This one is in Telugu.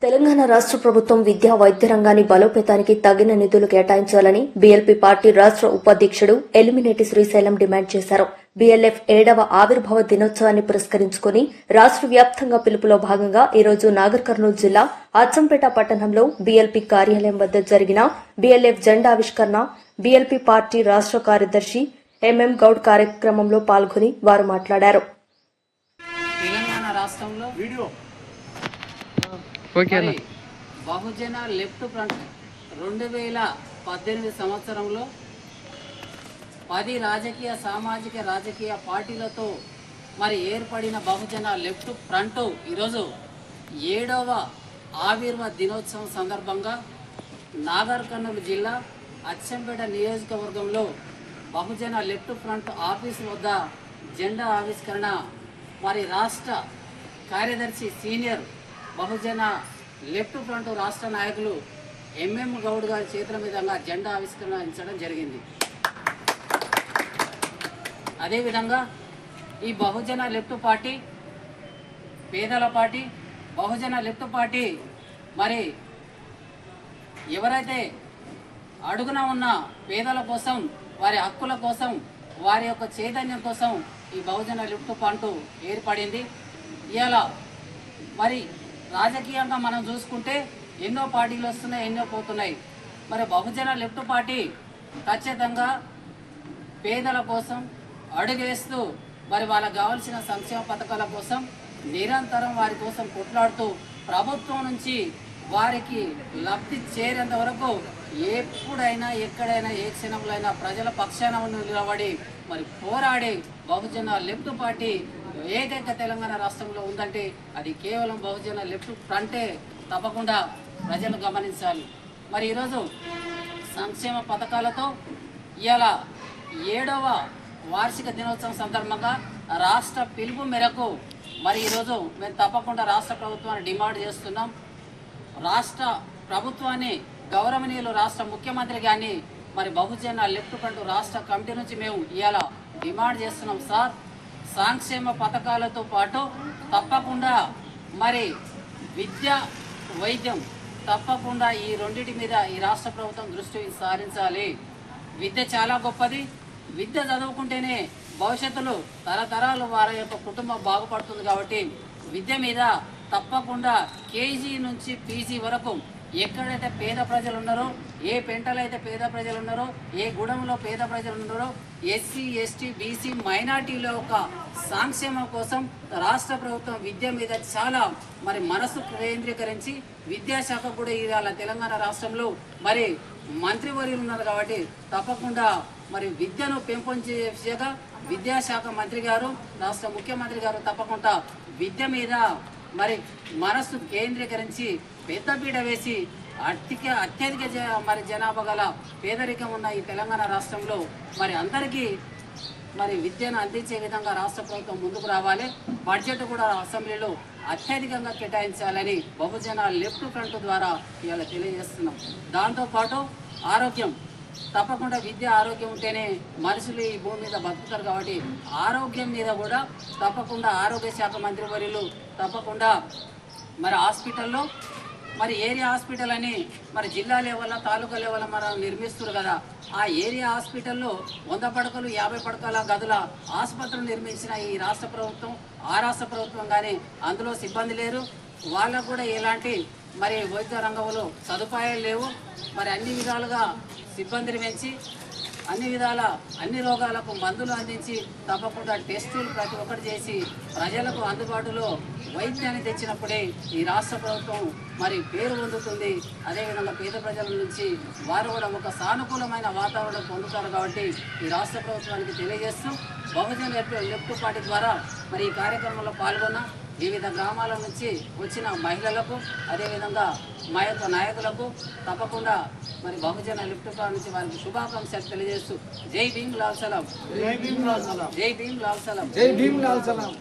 తెలంగాణ రాష్ట్ర ప్రభుత్వం విద్యా వైద్య రంగాన్ని బలోపేతానికి తగిన నిధులు కేటాయించాలని బీఎల్పీ పార్టీ రాష్ట్ర ఉపాధ్యక్షుడు ఎలిమినేటి శ్రీశైలం డిమాండ్ చేశారు. బీఎల్ఎఫ్ 7వ ఆవిర్భావ దినోత్సవాన్ని పురస్కరించుకుని రాష్ట్ర వ్యాప్తంగా పిలుపులో భాగంగా ఈరోజు నాగర్ కర్నూలు జిల్లా అచ్చంపేట పట్టణంలో బీఎల్పీ కార్యాలయం వద్ద జరిగిన బీఎల్ఎఫ్ జెండా ఆవిష్కరణ బీఎల్పీ పార్టీ రాష్ట్ర కార్యదర్శి ఎంఎం గౌడ్ కార్యక్రమంలో పాల్గొని వారు మాట్లాడారు. తెలంగాణ రాష్ట్రంలో బహుజన లెఫ్ట్ ఫ్రంట్ 2018 సంవత్సరంలో 10 రాజకీయ సామాజిక రాజకీయ పార్టీలతో ఏర్పడిన బహుజన లెఫ్ట్ ఫ్రంట్ ఈరోజు 7వ ఆవిర్భావ దినోత్సవం సందర్భంగా నాగర్ కర్నూలు జిల్లా అచ్చంపేట నియోజకవర్గంలో బహుజన లెఫ్ట్ ఫ్రంట్ ఆఫీసు వద్ద జెండా ఆవిష్కరణ రాష్ట్ర కార్యదర్శి సీనియర్ బహుజన లెఫ్ట్ ఫ్రంట్ రాష్ట్ర నాయకులు ఎంఎం గౌడ్ గారి చేతుల మీదుగా జెండా ఆవిష్కరించడం జరిగింది. అదేవిధంగా ఈ బహుజన లెఫ్ట్ పార్టీ పేదల పార్టీ బహుజన లెఫ్ట్ పార్టీ ఎవరైతే అడుగున ఉన్న పేదల కోసం వారి హక్కుల కోసం వారి యొక్క చైతన్యం కోసం ఈ బహుజన లెఫ్ట్ ఫ్రంట్ ఏర్పడింది. ఇవాళ రాజకీయంగా మనం చూసుకుంటే ఎన్నో పార్టీలు వస్తున్నాయి, ఎన్నో పోతున్నాయి. బహుజన లెఫ్ట్ పార్టీ ఖచ్చితంగా పేదల కోసం అడుగేస్తూ వాళ్ళకి కావాల్సిన సంక్షేమ పథకాల కోసం నిరంతరం వారి కోసం కొట్లాడుతూ ప్రభుత్వం నుంచి వారికి లబ్ధి చేరేంత వరకు ఎప్పుడైనా ఎక్కడైనా ఏ క్షణంలో అయినా ప్రజల పక్షాన నిలబడి పోరాడి బహుజన లెఫ్ట్ పార్టీ ఏకైక తెలంగాణ రాష్ట్రంలో ఉందంటే అది కేవలం బహుజన లెఫ్ట్ ఫ్రంటే. తప్పకుండా ప్రజలు గమనించాలి. ఈరోజు సంక్షేమ పథకాలతో ఇవాళ 7వ వార్షిక దినోత్సవం సందర్భంగా రాష్ట్ర పిలుపు మేరకు ఈరోజు మేము తప్పకుండా రాష్ట్ర ప్రభుత్వాన్ని డిమాండ్ చేస్తున్నాం. రాష్ట్ర ప్రభుత్వాన్ని గౌరవనీయులు రాష్ట్ర ముఖ్యమంత్రి గారిని బహుజన లెఫ్ట్ ఫ్రంట్ రాష్ట్ర కమిటీ నుంచి మేము ఇవాళ డిమాండ్ చేస్తున్నాం. సార్, సంక్షేమ పథకాలతో పాటు తప్పకుండా విద్య వైద్యం తప్పకుండా ఈ రెండింటి మీద ఈ రాష్ట్ర ప్రభుత్వం దృష్టి సారించాలి. విద్య చాలా గొప్పది. విద్య చదువుకుంటేనే భవిష్యత్తులో తరతరాలు వారి యొక్క కుటుంబం బాగుపడుతుంది. కాబట్టి విద్య మీద తప్పకుండా కేజీ నుంచి పీజీ వరకు ఎక్కడైతే పేద ప్రజలు ఉన్నారో, ఏ పెంటలో అయితే పేద ప్రజలు ఉన్నారో, ఏ గూడెంలో పేద ప్రజలు ఉన్నారో, ఎస్సీ ఎస్టీ బీసీ మైనార్టీల యొక్క సంక్షేమం కోసం రాష్ట్ర ప్రభుత్వం విద్య మీద చాలా మనసు కేంద్రీకరించి విద్యాశాఖ కూడా ఇవాళ తెలంగాణ రాష్ట్రంలో మంత్రివర్యులు ఉన్నారు. కాబట్టి తప్పకుండా విద్యను పెంపొందించేగా విద్యాశాఖ మంత్రి గారు రాష్ట్ర ముఖ్యమంత్రి గారు తప్పకుండా విద్య మీద మనసు కేంద్రీకరించి పెద్దపీట వేసి అత్యధిక జనాభా గల పేదరికం ఉన్న ఈ తెలంగాణ రాష్ట్రంలో అందరికీ విద్యను అందించే విధంగా రాష్ట్ర ప్రభుత్వం ముందుకు రావాలి. బడ్జెట్ కూడా అసెంబ్లీలో అత్యధికంగా కేటాయించాలని బహుజన లెఫ్ట్ ఫ్రంట్ ద్వారా ఇవాళ తెలియజేస్తున్నాం. దాంతోపాటు ఆరోగ్యం తప్పకుండా విద్య ఆరోగ్యం ఉంటేనే మనుషులు ఈ భూమి మీద బతుకుతారు. కాబట్టి ఆరోగ్యం మీద కూడా తప్పకుండా ఆరోగ్య శాఖ మంత్రి వర్యులు తప్పకుండా హాస్పిటల్లో ఏరియా హాస్పిటల్ అని జిల్లా లెవెల్ తాలూకా లెవెల్ నిర్మిస్తున్నారు కదా. ఆ ఏరియా హాస్పిటల్లో 100 పడకలు 50 పడకల గదుల ఆసుపత్రులు నిర్మించిన ఈ రాష్ట్ర ప్రభుత్వం ఆ రాష్ట్ర ప్రభుత్వం కానీ అందులో సిబ్బంది లేరు. వాళ్ళకు కూడా ఎలాంటి వైద్య రంగంలో సదుపాయాలు లేవు. అన్ని విధాలుగా సిబ్బందిని పెంచి అన్ని రోగాలకు మందులు అందించి తప్పకుండా టెస్టులు ప్రతి ఒక్కటి చేసి ప్రజలకు అందుబాటులో వైద్యాన్ని తెచ్చినప్పుడే ఈ రాష్ట్ర ప్రభుత్వం పేరు పొందుతుంది. అదేవిధంగా పేద ప్రజల నుంచి వారు కూడా ఒక సానుకూలమైన వాతావరణం పొందుతారు. కాబట్టి ఈ రాష్ట్ర ప్రభుత్వానికి తెలియజేస్తూ బహుజన లెఫ్ట్ పార్టీ ద్వారా ఈ కార్యక్రమంలో పాల్గొన్న వివిధ గ్రామాల నుంచి వచ్చిన మహిళలకు అదేవిధంగా మా యొక్క నాయకులకు తప్పకుండా బహుజన లెఫ్ట్ ఫ్రంట్ నుంచి వారికి శుభాకాంక్షలు తెలియజేస్తూ జై భీమ్ లాల్ సలాం, జై భీమ్ లాల్ సలాం, జై భీమ్ లాల్ సలాం.